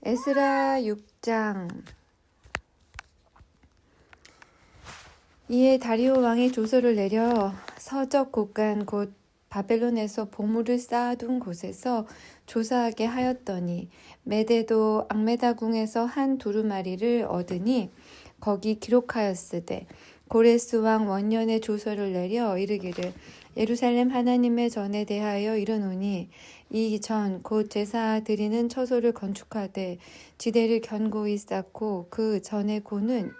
에스라 6장. 이에 다리오 왕이 조서를 내려 서적 곳간 곧 바벨론에서 보물을 쌓아둔 곳에서 조사하게 하였더니 메대도 악메다궁에서 한 두루마리를 얻으니 거기 기록하였으되 고레스 왕 원년에 조서를 내려 이르기를 예루살렘 하나님의 전에 대하여 이르노니 이 전 곧 제사 드리는 처소를 건축하되 지대를 견고히 쌓고 그 전의 고는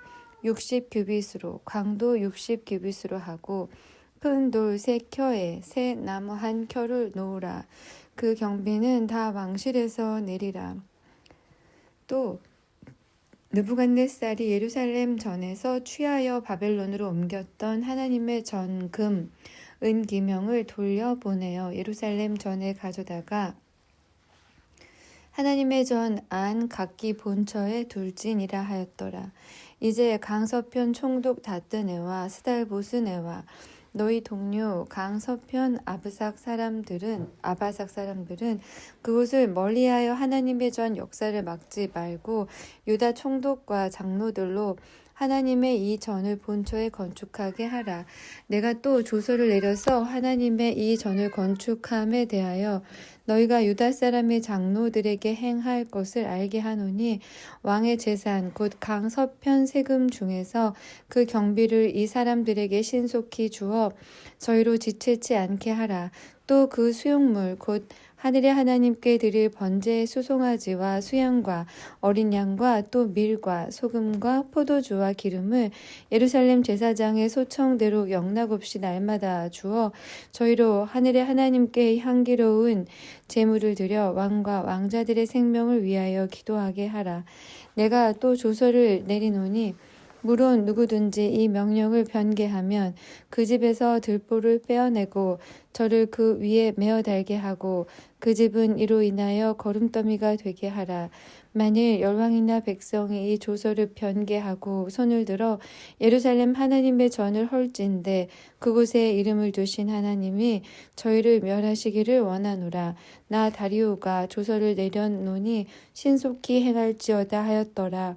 60규빗으로 강도 60규빗으로 하고 큰 돌 3켜에 새 나무 1켜를 놓으라. 그 경비는 다 왕실에서 내리라. 또 느부갓네살이 예루살렘 전에서 취하여 바벨론으로 옮겼던 하나님의 전금 은기명을 돌려보내어 예루살렘 전에 가져다가 하나님의 전 안 각기 본처에 둘지니라 하였더라. 이제 강서편 총독 다뜨네와 스달보스네와 너희 동료 강서편 아바삭 사람들은 그곳을 멀리하여 하나님의 전 역사를 막지 말고 유다 총독과 장로들로 하나님의 이 전을 본처에 건축하게 하라. 내가 또 조서를 내려서 하나님의 이 전을 건축함에 대하여 너희가 유다 사람의 장로들에게 행할 것을 알게 하노니 왕의 재산 곧 강서편 세금 중에서 그 경비를 이 사람들에게 신속히 주어 저희로 지체치 않게 하라. 또 그 수용물 곧 하늘의 하나님께 드릴 번제의 수송아지와 수양과 어린 양과 또 밀과 소금과 포도주와 기름을 예루살렘 제사장의 소청대로 영락없이 날마다 주어 저희로 하늘의 하나님께 향기로운 제물을 드려 왕과 왕자들의 생명을 위하여 기도하게 하라. 내가 또 조서를 내리노니 물론 누구든지 이 명령을 변개하면 그 집에서 들보를 빼어내고 저를 그 위에 메어 달게 하고 그 집은 이로 인하여 거름더미가 되게 하라. 만일 열왕이나 백성이 이 조서를 변개하고 손을 들어 예루살렘 하나님의 전을 헐진대 그곳에 이름을 두신 하나님이 저희를 멸하시기를 원하노라. 나 다리오가 조서를 내려노니 신속히 행할지어다 하였더라.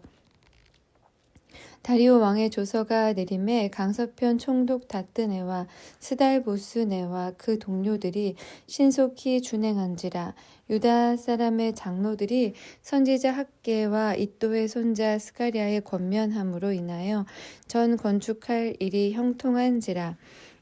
다리오 왕의 조서가 내림에 강서편 총독 다뜨네와 스달보스네와 그 동료들이 신속히 준행한지라. 유다 사람의 장로들이 선지자 학계와 이도의 손자 스가랴의 권면함으로 인하여 전 건축할 일이 형통한지라.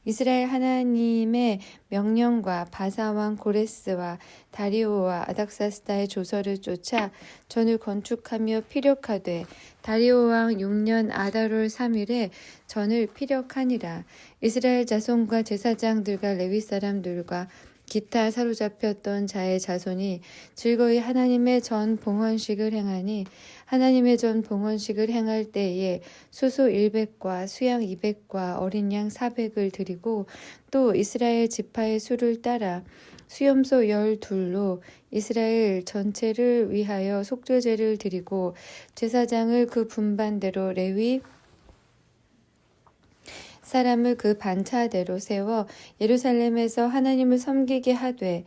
이스라엘 하나님의 명령과 바사왕 고레스와 다리오와 아닥사스다의 조서를 쫓아 전을 건축하며 피력하되 다리오 왕 6년 아달월 3일에 전을 피력하니라. 이스라엘 자손과 제사장들과 레위 사람들과 기타 사로잡혔던 자의 자손이 즐거이 하나님의 전 봉헌식을 행하니 하나님의 전 봉헌식을 행할 때에 수소 100과 수양 200과 어린 양 400을 드리고 또 이스라엘 지파의 수를 따라 수염소 12로 이스라엘 전체를 위하여 속죄제를 드리고 제사장을 그 분반대로 레위 사람을 그 반차대로 세워 예루살렘에서 하나님을 섬기게 하되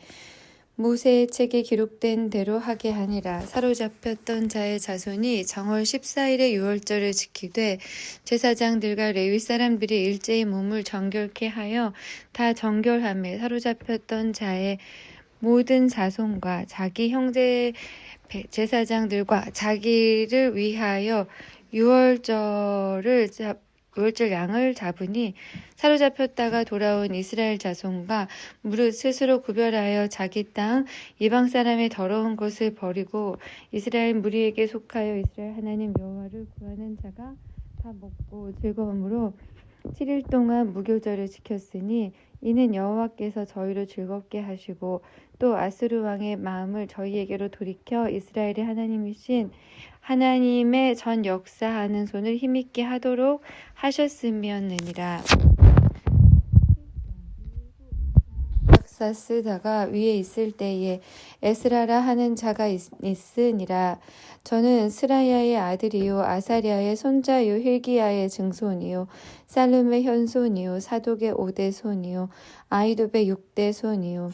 모세의 책에 기록된 대로 하게 하니라. 사로잡혔던 자의 자손이 정월 14일의 유월절을 지키되 제사장들과 레위 사람들이 일제히 몸을 정결케 하여 다 정결하며 사로잡혔던 자의 모든 자손과 자기 형제 제사장들과 자기를 위하여 유월절 양을 잡으니 사로잡혔다가 돌아온 이스라엘 자손과 무릇 스스로 구별하여 자기 땅 이방 사람의 더러운 것을 버리고 이스라엘 무리에게 속하여 이스라엘 하나님 여호와를 구하는 자가 다 먹고 즐거움으로 7일 동안 무교절을 지켰으니 이는 여호와께서 저희를 즐겁게 하시고 또 아스루 왕의 마음을 저희에게로 돌이켜 이스라엘의 하나님이신 하나님의 전 역사하는 손을 힘있게 하도록 하셨음이었느니라. 사스다가 위에 있을 때에 에스라라 하는 자가 있으니라. 저는 스라야의 아들이요 아사랴의 손자요 힐기야의 증손이요 살룸의 현손이요 사독의 5대 손이요 아이돔의 6대 손이요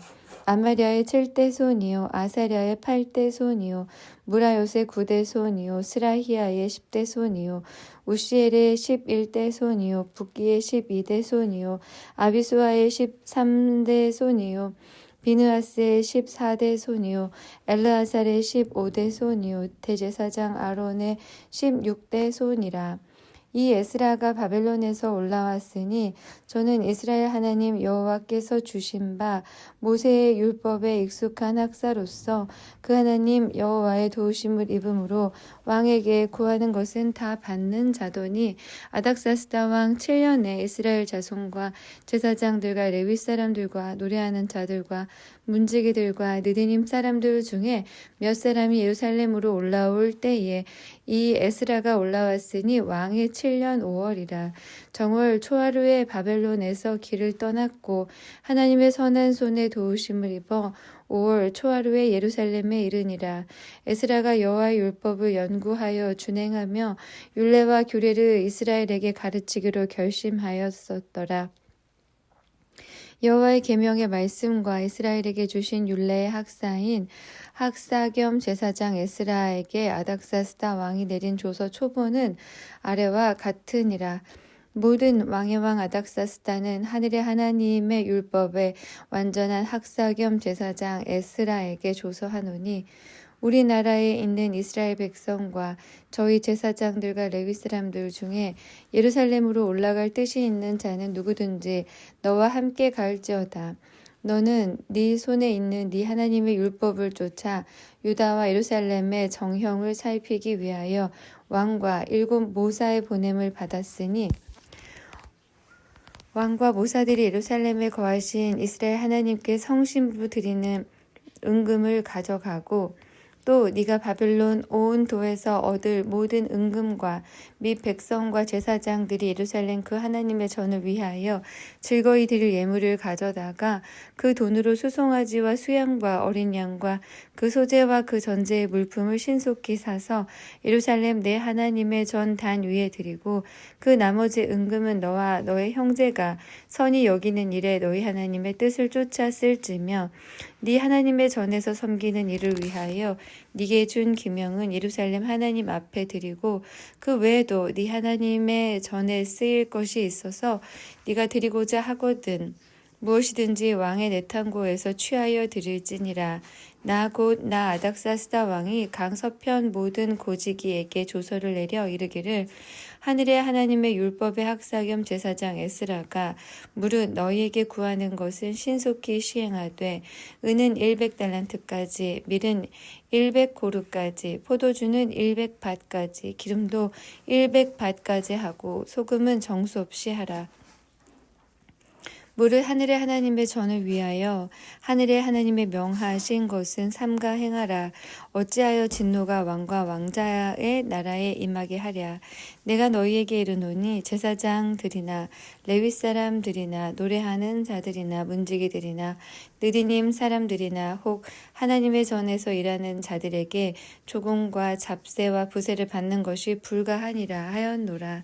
아마리아의 7대 손이요 아사랴의 8대 손이요 무라요의 9대 손이요 스라히아의 10대 손이요 우시엘의 11대 손이요 붓기의 12대 손이요 아비수아의 13대 손이요 비느하스의 14대 손이요 엘르아살의 15대 손이요 대제사장 아론의 16대 손이라. 이 에스라가 바벨론에서 올라왔으니 저는 이스라엘 하나님 여호와께서 주신 바 모세의 율법에 익숙한 학사로서 그 하나님 여호와의 도우심을 입음으로 왕에게 구하는 것은 다 받는 자더니 아닥사스다 왕 7년에 이스라엘 자손과 제사장들과 레위 사람들과 노래하는 자들과 문지기들과 느디님 사람들 중에 몇 사람이 예루살렘으로 올라올 때에 이 에스라가 올라왔으니 왕의 7년 5월이라. 정월 초하루에 바벨론에서 길을 떠났고 하나님의 선한 손에 도우심을 입어 5월 초하루에 예루살렘에 이르니라. 에스라가 여호와의 율법을 연구하여 준행하며 율례와 규례를 이스라엘에게 가르치기로 결심하였었더라. 여호와의 계명의 말씀과 이스라엘에게 주신 율례의 학사인 학사 겸 제사장 에스라에게 아닥사스다 왕이 내린 조서 초본은 아래와 같으니라. 모든 왕의 왕 아닥사스다는 하늘의 하나님의 율법에 완전한 학사 겸 제사장 에스라에게 조서하노니 우리나라에 있는 이스라엘 백성과 저희 제사장들과 레위 사람들 중에 예루살렘으로 올라갈 뜻이 있는 자는 누구든지 너와 함께 갈지어다. 너는 네 손에 있는 네 하나님의 율법을 쫓아 유다와 예루살렘의 정형을 살피기 위하여 왕과 7 모사의 보냄을 받았으니 왕과 모사들이 예루살렘에 거하신 이스라엘 하나님께 성신부 드리는 은금을 가져가고 또 네가 바벨론 온 도에서 얻을 모든 은금과 및 백성과 제사장들이 예루살렘 그 하나님의 전을 위하여 즐거이 드릴 예물을 가져다가 그 돈으로 수송아지와 수양과 어린 양과 그 소재와 그 전제의 물품을 신속히 사서 예루살렘 내 하나님의 전 단 위에 드리고 그 나머지 은금은 너와 너의 형제가 선히 여기는 일에 너희 하나님의 뜻을 쫓아 쓸지며 네 하나님의 전에서 섬기는 일을 위하여 네게 준 기명은 예루살렘 하나님 앞에 드리고 그 외에도 네 하나님의 전에 쓰일 것이 있어서 네가 드리고자 하거든 무엇이든지 왕의 내탄고에서 취하여 드릴지니라. 나 곧 나 아닥사스다 왕이 강서편 모든 고지기에게 조서를 내려 이르기를 하늘의 하나님의 율법의 학사 겸 제사장 에스라가 무릇 너희에게 구하는 것은 신속히 시행하되 은은 100달란트까지 밀은 100고루까지 포도주는 100밭까지 기름도 100밭까지 하고 소금은 정수 없이 하라. 무릇 하늘의 하나님의 전을 위하여 하늘의 하나님의 명하신 것은 삼가 행하라. 어찌하여 진노가 왕과 왕자의 나라에 임하게 하랴. 내가 너희에게 이르노니 제사장들이나 레위 사람들이나 노래하는 자들이나 문지기들이나 느디님 사람들이나 혹 하나님의 전에서 일하는 자들에게 조공과 잡세와 부세를 받는 것이 불가하니라 하였노라.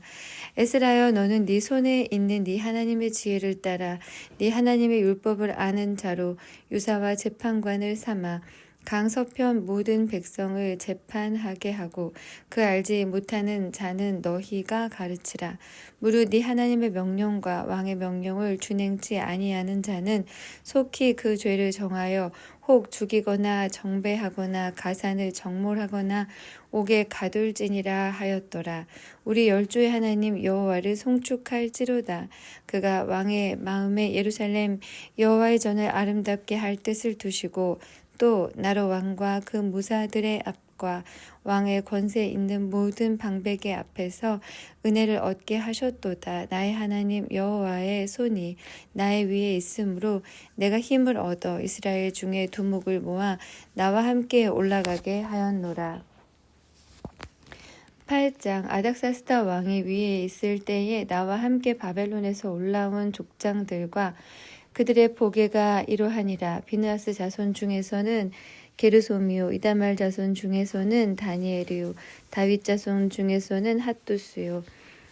에스라여 너는 네 손에 있는 네 하나님의 지혜를 따라 네 하나님의 율법을 아는 자로 유사와 재판관을 삼아 강서편 모든 백성을 재판하게 하고 그 알지 못하는 자는 너희가 가르치라. 무릇 네 하나님의 명령과 왕의 명령을 준행치 아니하는 자는 속히 그 죄를 정하여 혹 죽이거나 정배하거나 가산을 정몰하거나 옥에 가둘지니라 하였더라. 우리 열조의 하나님 여호와를 송축할지로다. 그가 왕의 마음에 예루살렘 여호와의 전을 아름답게 할 뜻을 두시고 또 나로 왕과 그 무사들의 앞과 왕의 권세 있는 모든 방백의 앞에서 은혜를 얻게 하셨도다. 나의 하나님 여호와의 손이 나의 위에 있으므로 내가 힘을 얻어 이스라엘 중에 두목을 모아 나와 함께 올라가게 하였노라. 8장 아닥사스다 왕이 위에 있을 때에 나와 함께 바벨론에서 올라온 족장들과 그들의 보게가 이러하니라. 비느하스 자손 중에서는 게르솜이요 이다말 자손 중에서는 다니엘이요 다윗 자손 중에서는 핫두스요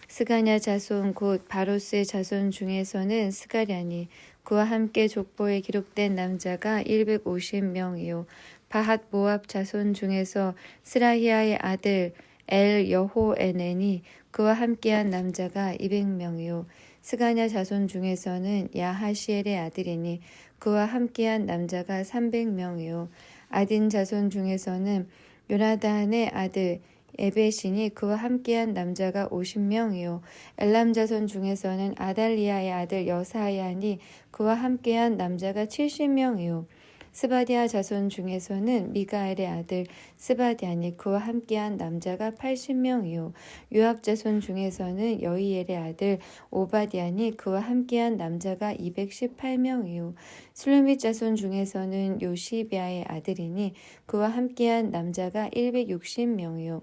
스가냐 자손 곧 바로스의 자손 중에서는 스가랴니 그와 함께 족보에 기록된 남자가 150명이요 바핫 모압 자손 중에서 스라히아의 아들 엘 여호에넨이 그와 함께한 남자가 200명이요 스가냐 자손 중에서는 야하시엘의 아들이니 그와 함께한 남자가 300명이요 아딘 자손 중에서는 요나단의 아들 에벳이니 그와 함께한 남자가 50명이요 엘람 자손 중에서는 아달리아의 아들 여사야니 그와 함께한 남자가 70명이요 스바디아 자손 중에서는 미가엘의 아들 스바디아니 그와 함께한 남자가 80명이요 요압 자손 중에서는 여이엘의 아들 오바디아니 그와 함께한 남자가 218명이요 슬루밋 자손 중에서는 요시비아의 아들이니 그와 함께한 남자가 160명이요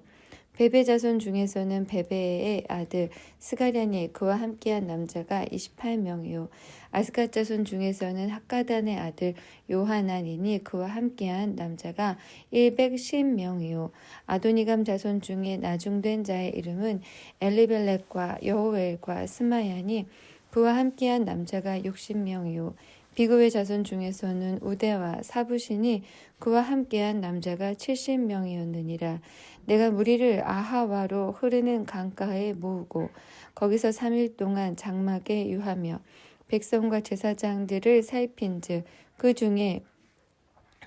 베베 자손 중에서는 베베의 아들 스가랴니 그와 함께한 남자가 28명이요 아스갓 자손 중에서는 학가단의 아들 요하난이니 그와 함께한 남자가 110명이요 아도니감 자손 중에 나중된 자의 이름은 엘리벨렉과 여호엘과 스마야니 그와 함께한 남자가 60명이요 비그의 자손 중에서는 우대와 사부신이 그와 함께한 남자가 70명이었느니라. 내가 무리를 아하와로 흐르는 강가에 모으고 거기서 3일 동안 장막에 유하며 백성과 제사장들을 살핀즉 그 중에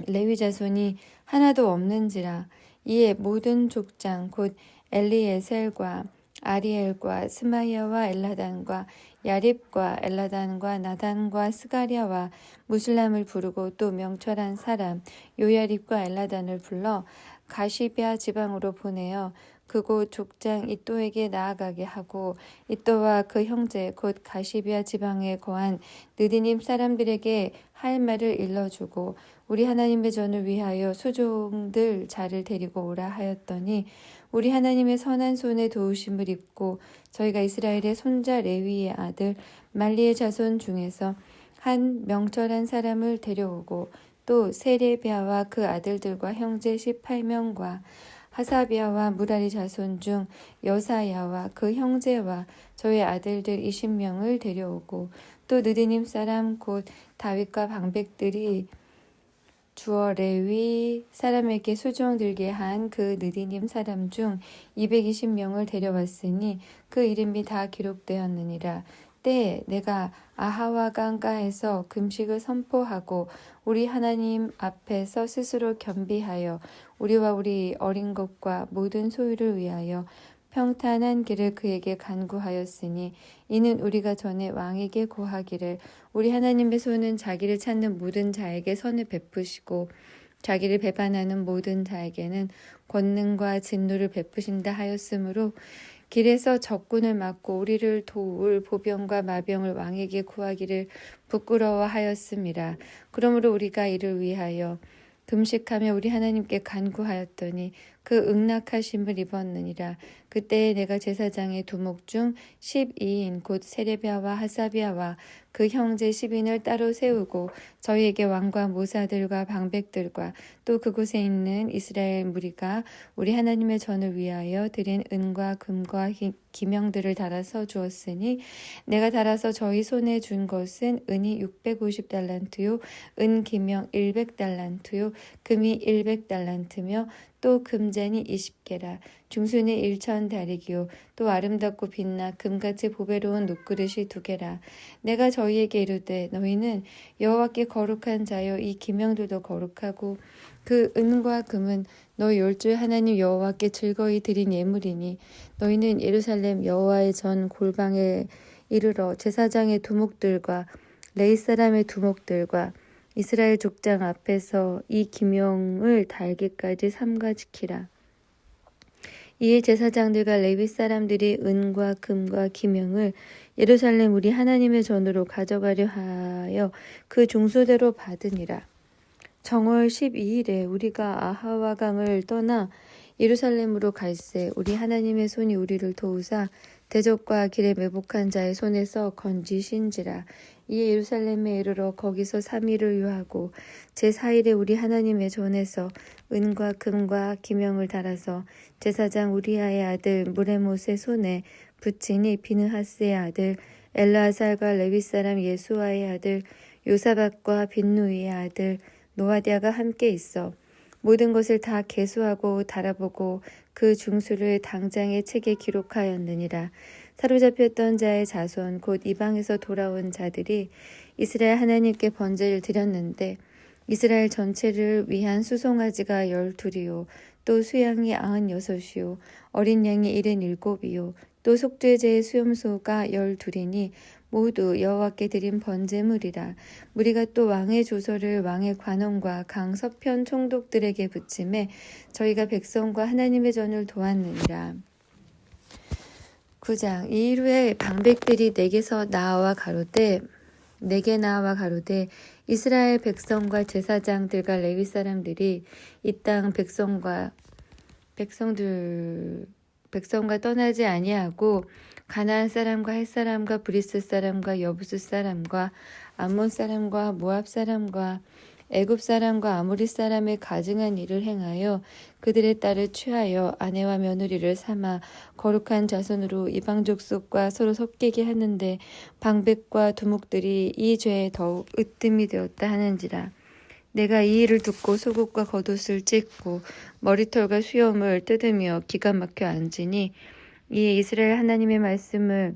레위 자손이 하나도 없는지라. 이에 모든 족장 곧 엘리에셀과 아리엘과 스마야와 엘라단과 야립과 엘라단과 나단과 스가랴와 무슬람을 부르고 또 명철한 사람 요야립과 엘라단을 불러 가시비아 지방으로 보내어 그곳 족장 이또에게 나아가게 하고 이또와 그 형제 곧 가시비아 지방에 거한 느디님 사람들에게 할 말을 일러주고 우리 하나님의 전을 위하여 수종들 자를 데리고 오라 하였더니 우리 하나님의 선한 손에 도우심을 입고 저희가 이스라엘의 손자 레위의 아들 말리의 자손 중에서 한 명철한 사람을 데려오고 또 세레비아와 그 아들들과 형제 18명과 하사비아와 무라리 자손 중 여사야와 그 형제와 저희 아들들 20명을 데려오고 또 느디님 사람 곧 다윗과 방백들이 주어 레위 사람에게 수종 들게 한 그 느디님 사람 중 220명을 데려왔으니 그 이름이 다 기록되었느니라. 때에 내가 아하와 강가에서 금식을 선포하고 우리 하나님 앞에서 스스로 겸비하여 우리와 우리 어린 것과 모든 소유를 위하여 평탄한 길을 그에게 간구하였으니 이는 우리가 전에 왕에게 고하기를 우리 하나님의 손은 자기를 찾는 모든 자에게 선을 베푸시고 자기를 배반하는 모든 자에게는 권능과 진노를 베푸신다 하였으므로 길에서 적군을 막고 우리를 도울 보병과 마병을 왕에게 구하기를 부끄러워하였음이라. 그러므로 우리가 이를 위하여 금식하며 우리 하나님께 간구하였더니 그 응낙하심을 입었느니라. 그때에 내가 제사장의 두목 중 12인 곧 세레비아와 하사비아와 그 형제 10인을 따로 세우고 저희에게 왕과 모사들과 방백들과 또 그곳에 있는 이스라엘 무리가 우리 하나님의 전을 위하여 드린 은과 금과 기명들을 달아서 주었으니 내가 달아서 저희 손에 준 것은 은이 650달란트요 은 기명 100달란트요 금이 100달란트며 또 금잔이 20개라 중순이 1000다리기요 또 아름답고 빛나 금같이 보배로운 녹그릇이 2개라 내가 저희에게 이르되 너희는 여호와께 거룩한 자여 이 기명들도 거룩하고 그 은과 금은 너희 열주의 하나님 여호와께 즐거이 드린 예물이니 너희는 예루살렘 여호와의 전 골방에 이르러 제사장의 두목들과 레위 사람의 두목들과 이스라엘 족장 앞에서 이 기명을 달기까지 삼가 지키라. 이에 제사장들과 레위 사람들이 은과 금과 기명을 예루살렘 우리 하나님의 전으로 가져가려 하여 그 종소대로 받으니라. 정월 12일에 우리가 아하와 강을 떠나 예루살렘으로 갈새 우리 하나님의 손이 우리를 도우사 대적과 길에 매복한 자의 손에서 건지신지라. 이에 예루살렘에 이르러 거기서 3일을 유하고 제4일에 우리 하나님의 전에서 은과 금과 기명을 달아서 제사장 우리아의 아들 무레못의 손에 붙이니 비느하스의 아들 엘라살과 레위 사람 예수아의 아들 요사박과 빈누이의 아들 노아디아가 함께 있어 모든 것을 다 계수하고 달아보고 그 중수를 당장의 책에 기록하였느니라. 사로잡혔던 자의 자손 곧 이방에서 돌아온 자들이 이스라엘 하나님께 번제를 드렸는데 이스라엘 전체를 위한 수송아지가 12이요 또 수양이 96이요 어린 양이 77이요 또 속죄제의 수염소가 12이니 모두 여호와께 드린 번제물이라. 우리가 또 왕의 조서를 왕의 관원과 강 서편 총독들에게 붙임에 저희가 백성과 하나님의 전을 도왔느니라. 9장. 이 일 후에 방백들이 내게 나와 가로되 이스라엘 백성과 제사장들과 레위 사람들이 이 땅 백성과 떠나지 아니하고 가나안 사람과 헷 사람과 브리스 사람과 여부스 사람과 암몬 사람과 모압 사람과 애굽 사람과 아모리 사람의 가증한 일을 행하여 그들의 딸을 취하여 아내와 며느리를 삼아 거룩한 자손으로 이방 족속과 서로 섞이게 하는데 방백과 두목들이 이 죄에 더욱 으뜸이 되었다 하는지라. 내가 이 일을 듣고 속옷과 겉옷을 찢고 머리털과 수염을 뜯으며 기가 막혀 앉으니 이에 이스라엘 하나님의 말씀을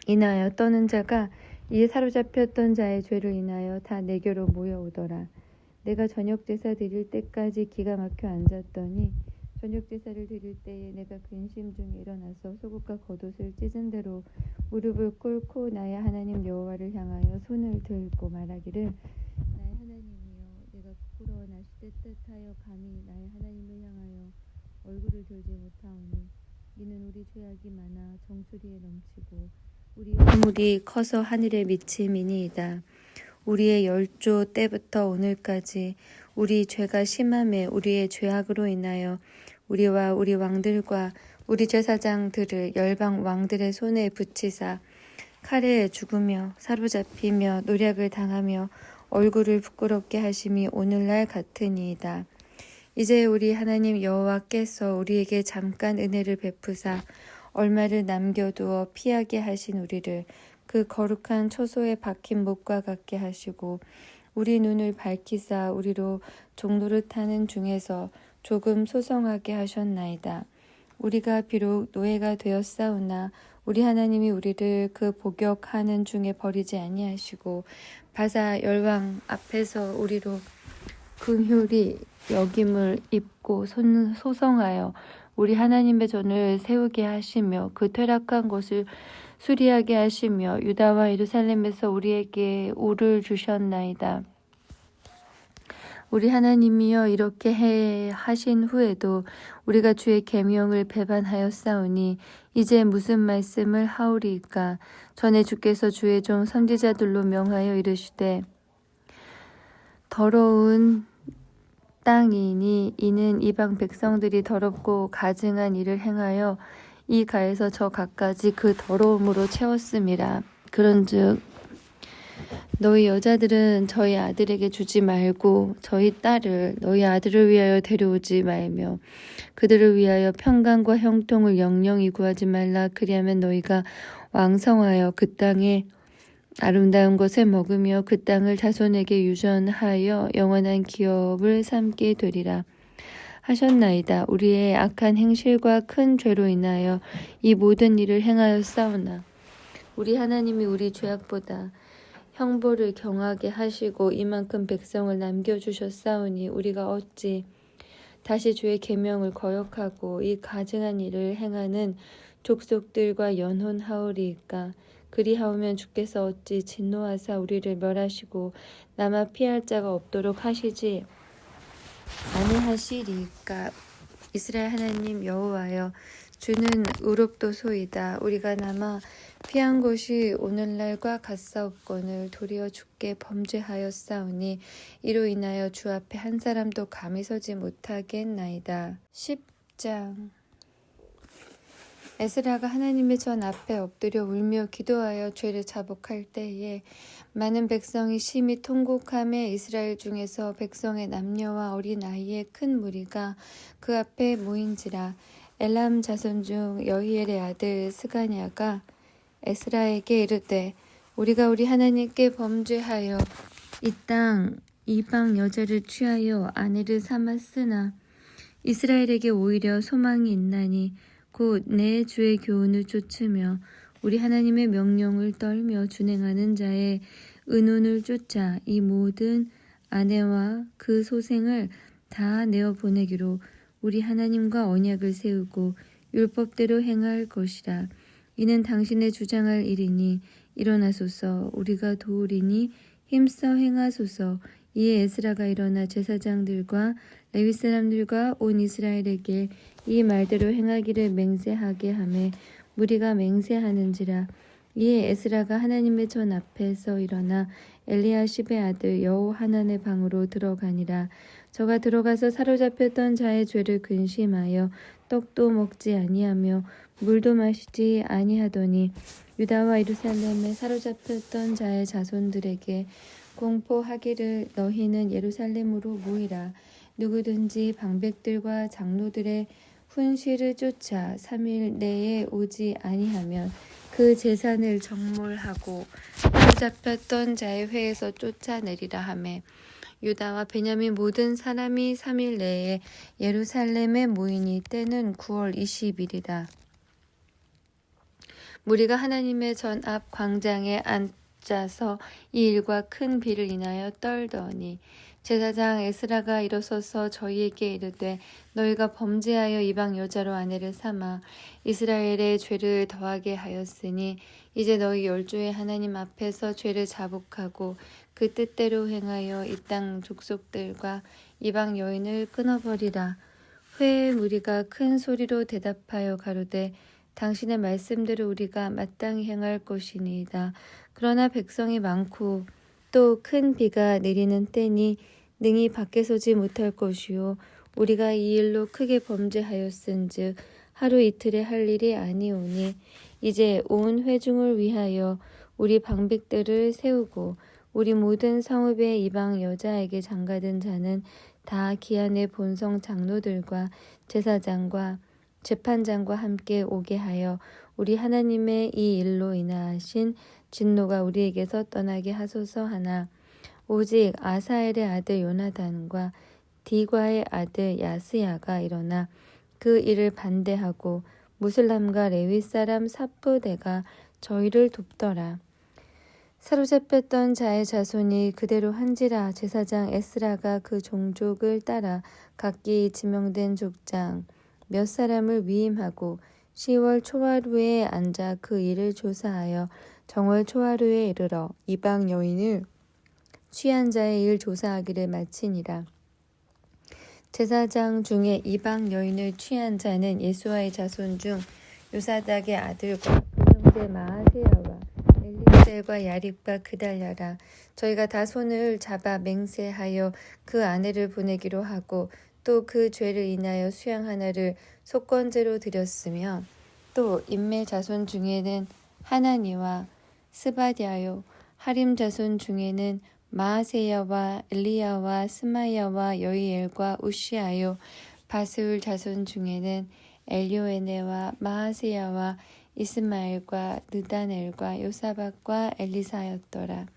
인하여 떠는 자가 이에 사로잡혔던 자의 죄를 인하여 다 내게로 모여오더라. 내가 저녁 제사 드릴 때까지 기가 막혀 앉았더니 저녁 제사를 드릴 때에 내가 근심 중에 일어나서 속옷과 겉옷을 찢은 대로 무릎을 꿇고 나의 하나님 여호와를 향하여 손을 들고 말하기를 나의 하나님이여 내가 부끄러워 나시되 뜻하여 감히 나의 하나님을 향하여 얼굴을 들지 못하오니 이는 우리 죄악이 많아 정수리에 넘치고 우리의 허물이 커서 하늘에 미침이니이다. 우리의 열조 때부터 오늘까지 우리 죄가 심함에 우리의 죄악으로 인하여 우리와 우리 왕들과 우리 제사장들을 열방 왕들의 손에 붙이사 칼에 죽으며 사로잡히며 노략을 당하며 얼굴을 부끄럽게 하심이 오늘날 같으니이다. 이제 우리 하나님 여호와께서 우리에게 잠깐 은혜를 베푸사 얼마를 남겨두어 피하게 하신 우리를 그 거룩한 초소에 박힌 목과 같게 하시고 우리 눈을 밝히사 우리로 종노릇하는 중에서 조금 소성하게 하셨나이다. 우리가 비록 노예가 되었사오나 우리 하나님이 우리를 그 복역하는 중에 버리지 아니하시고 바사 열왕 앞에서 우리로 긍휼히 여김을 입고 소성하여 우리 하나님의 전을 세우게 하시며 그 퇴락한 곳을 수리하게 하시며 유다와 예루살렘에서 우리에게 우를 주셨나이다. 우리 하나님이여 이렇게 하신 후에도 우리가 주의 계명을 배반하였사오니 이제 무슨 말씀을 하오리이까. 전에 주께서 주의 종 선지자들로 명하여 이르시되 더러운 땅이니 이는 이방 백성들이 더럽고 가증한 일을 행하여 이 가에서 저 가까지 그 더러움으로 채웠음이라. 그런즉 너희 여자들은 저희 아들에게 주지 말고 저희 딸을 너희 아들을 위하여 데려오지 말며 그들을 위하여 평강과 형통을 영영이 구하지 말라. 그리하면 너희가 왕성하여 그 땅에 아름다운 것을 먹으며 그 땅을 자손에게 유전하여 영원한 기업을 삼게 되리라 하셨나이다. 우리의 악한 행실과 큰 죄로 인하여 이 모든 일을 행하였사오나 우리 하나님이 우리 죄악보다 형벌을 경하게 하시고 이만큼 백성을 남겨주셨사오니 우리가 어찌 다시 주의 계명을 거역하고 이 가증한 일을 행하는 족속들과 연혼하오리이까. 그리하오면 주께서 어찌 진노하사 우리를 멸하시고 남아 피할 자가 없도록 하시지 아니하시리이까. 이스라엘 하나님 여호와여 주는 의롭도소이다. 우리가 남아 피한 곳이 오늘날과 같사옵거늘 도리어 주께 범죄하였사오니 이로 인하여 주 앞에 한 사람도 감히 서지 못하겠나이다. 10장. 에스라가 하나님의 전 앞에 엎드려 울며 기도하여 죄를 자복할 때에 많은 백성이 심히 통곡하며 이스라엘 중에서 백성의 남녀와 어린 아이의 큰 무리가 그 앞에 모인지라. 엘람 자손 중 여히엘의 아들 스가냐가 에스라에게 이르되 우리가 우리 하나님께 범죄하여 이 땅 이방 여자를 취하여 아내를 삼았으나 이스라엘에게 오히려 소망이 있나니 곧 내 주의 교훈을 쫓으며 우리 하나님의 명령을 떨며 준행하는 자의 의논을 쫓아 이 모든 아내와 그 소생을 다 내어 보내기로 우리 하나님과 언약을 세우고 율법대로 행할 것이라. 이는 당신의 주장할 일이니 일어나소서. 우리가 도우리니 힘써 행하소서. 이에 에스라가 일어나 제사장들과 레위 사람들과 온 이스라엘에게 이 말대로 행하기를 맹세하게 하매 무리가 맹세하는지라. 이에 에스라가 하나님의 전 앞에서 일어나 엘리야십의 아들 여호하난의 방으로 들어가니라. 저가 들어가서 사로잡혔던 자의 죄를 근심하여 떡도 먹지 아니하며 물도 마시지 아니하더니 유다와 예루살렘에 사로잡혔던 자의 자손들에게 공포하기를 너희는 예루살렘으로 모이라. 누구든지 방백들과 장로들의 훈시를 쫓아 3일 내에 오지 아니하면 그 재산을 정몰하고 사로잡혔던 자의 회에서 쫓아내리라 하매 유다와 베냐민 모든 사람이 3일 내에 예루살렘에 모이니 때는 9월 20일이라. 무리가 하나님의 전 앞 광장에 앉아서 이 일과 큰 비를 인하여 떨더니 제사장 에스라가 일어서서 저희에게 이르되 너희가 범죄하여 이방 여자로 아내를 삼아 이스라엘의 죄를 더하게 하였으니 이제 너희 열조의 하나님 앞에서 죄를 자복하고 그 뜻대로 행하여 이 땅 족속들과 이방 여인을 끊어버리라. 회의 무리가 큰 소리로 대답하여 가로되 당신의 말씀대로 우리가 마땅히 행할 것이니이다. 그러나 백성이 많고 또 큰 비가 내리는 때니 능히 밖에 서지 못할 것이요 우리가 이 일로 크게 범죄하였은즉 하루 이틀에 할 일이 아니오니 이제 온 회중을 위하여 우리 방백들을 세우고 우리 모든 성읍의 이방 여자에게 장가든 자는 다 기한의 본성 장로들과 제사장과 재판장과 함께 오게 하여 우리 하나님의 이 일로 인하신 진노가 우리에게서 떠나게 하소서 하나 오직 아사엘의 아들 요나단과 디과의 아들 야스야가 일어나 그 일을 반대하고 무슬람과 레위 사람 삽부대가 저희를 돕더라. 사로잡혔던 자의 자손이 그대로 한지라. 제사장 에스라가 그 종족을 따라 각기 지명된 족장 몇 사람을 위임하고 10월 초하루에 앉아 그 일을 조사하여 정월 초하루에 이르러 이방 여인을 취한 자의 일 조사하기를 마치니라. 제사장 중에 이방 여인을 취한 자는 예수아의 자손 중 요사닥의 아들과 그 형제 마아세야와 엘리셀과 야립과 그달랴라. 저희가 다 손을 잡아 맹세하여 그 아내를 보내기로 하고 또 그 죄를 인하여 수양 하나를 속건제로 드렸으며 또 인멜 자손 중에는 하나니와 스바디아요 하림 자손 중에는 마아세야와 엘리야와 스마야와 여이엘과 우시아요 바스울 자손 중에는 엘요에네와 마아세야와 이스마엘과 느다넬과 요사박과 엘리사였더라.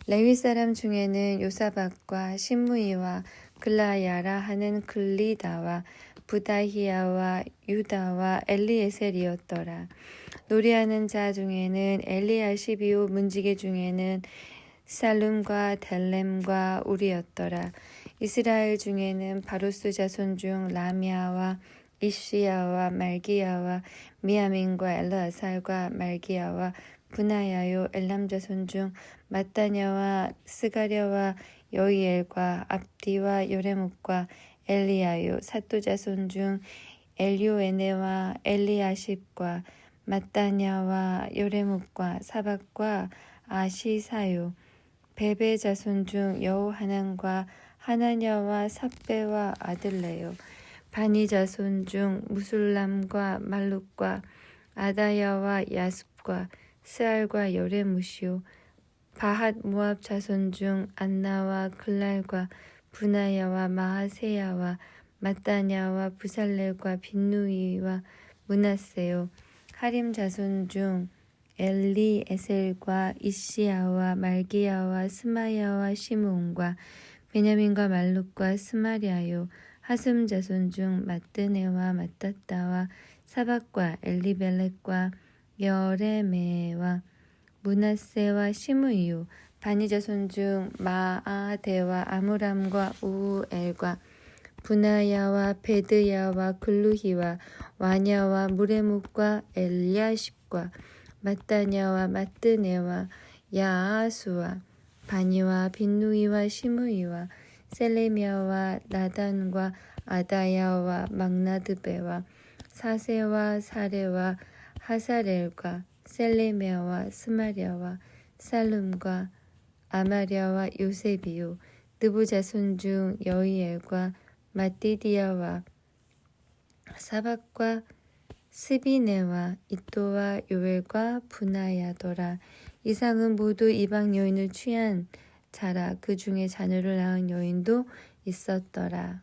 레위 사람 중에는 요사박과 신무이와 글라야라 하는 글리다와 부다히야와 유다와 엘리에셀이었더라. 노래하는 자 중에는 엘리야시비오 문지기 중에는 살룸과 델렘과 우리였더라. 이스라엘 중에는 바로스 자손 중 라미아와 이시야와 말기야와 미야민과 엘르아살과 말기야와 분하야요 엘람 자손 중 마따냐와 스가랴와 여이엘과 압디와 요레목과 엘리야요 사또 자손 중 엘요에네와 엘리야십과 마따냐와 요레목과 사박과 아시사요 베베 자손 중 여호하난과 하나냐와 삽베와 아들레요 바니 자손 중 무술람과 말룩과 아다야와 야습과 스알과 여레무시오 바핫 모압 자손 중 안나와 글랄과 분하야와 마하세야와 마따냐와 부살렐과 빈누이와 문하세요 하림 자손 중 엘리에셀과 이시야와 말기야와 스마야와 시므온과 베냐민과 말룩과 스마리아요. 하슴 자손 중 마뜨네와 마따따와 사박과 엘리벨렉과 여레메와 문하세와 시므이요. 바니 자손 중 마아데와 아므람과 우엘과 분하야와 베드야와 글루히와 와냐와 무레묵과 엘야십과 마따냐와 마뜨네와 야아수와 바니와 빈누이와 시므이와 셀레미야와 나단과 아다야와 막나드베와 사세와 사레와 하사렐과 셀레미야와 스마리아와 살룸과 아마랴와 요셉이요. 느부 자손 중 여이엘과 마띠디야와 사박과 스비네와 이또와 요엘과 분하야더라. 이상은 모두 이방 여인을 취한 자라. 그 중에 자녀를 낳은 여인도 있었더라.